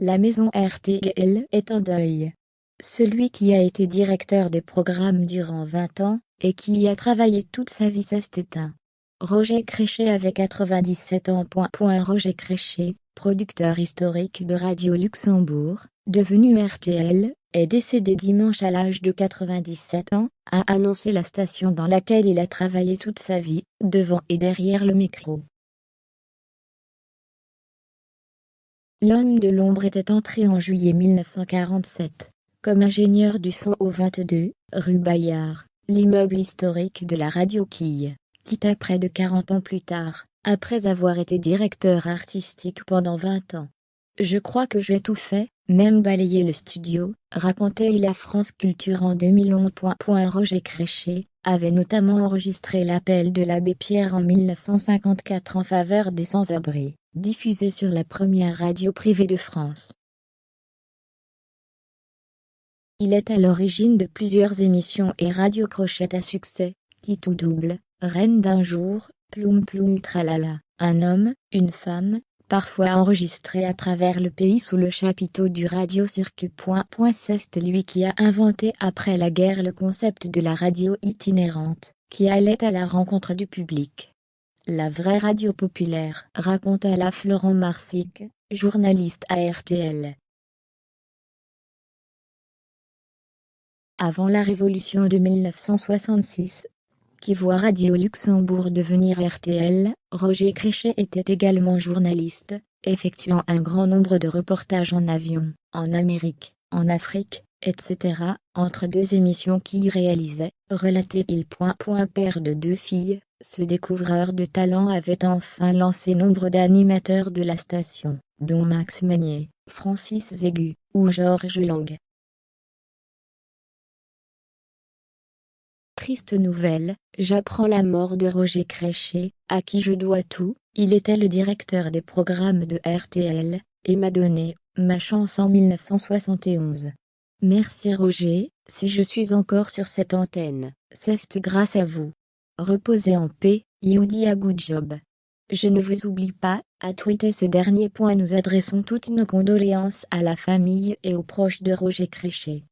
La maison RTL est en deuil. Celui qui a été directeur des programmes durant 20 ans, et qui y a travaillé toute sa vie s'est éteint. Roger Créchet avait 97 ans. Roger Créchet, producteur historique de Radio Luxembourg, devenu RTL, est décédé dimanche à l'âge de 97 ans, a annoncé la station dans laquelle il a travaillé toute sa vie, devant et derrière le micro. L'homme de l'ombre était entré en juillet 1947, comme ingénieur du son au 22, rue Bayard, l'immeuble historique de la radio Quille, quitta près de 40 ans plus tard, après avoir été directeur artistique pendant 20 ans. Je crois que j'ai tout fait, même balayé le studio, racontait-il à France Culture en 2011. Roger Créchet avait notamment enregistré l'appel de l'abbé Pierre en 1954 en faveur des sans-abri, diffusé sur la première radio privée de France. Il est à l'origine de plusieurs émissions et radiocrochets à succès, qui tout double, Reine d'un jour, Ploum Ploum Tralala, Un homme, une femme, parfois enregistrés à travers le pays sous le chapiteau du radiocircuit. C'est lui qui a inventé après la guerre le concept de la radio itinérante, qui allait à la rencontre du public. La vraie radio populaire, raconta la Florent Marsic, journaliste à RTL. Avant la révolution de 1966, qui voit Radio Luxembourg devenir RTL, Roger Créchet était également journaliste, effectuant un grand nombre de reportages en avion, en Amérique, en Afrique, etc., entre deux émissions qu'il réalisait, relatait-il. Père de deux filles, ce découvreur de talent avait enfin lancé nombre d'animateurs de la station, dont Max Magnier, Francis Zégu, ou Georges Lang. Triste nouvelle, j'apprends la mort de Roger Créchet, à qui je dois tout. Il était le directeur des programmes de RTL, et m'a donné ma chance en 1971. Merci Roger, si je suis encore sur cette antenne, c'est grâce à vous. Reposez en paix, you did a good job. Je ne vous oublie pas, a tweeté ce dernier. Nous adressons toutes nos condoléances à la famille et aux proches de Roger Créchet.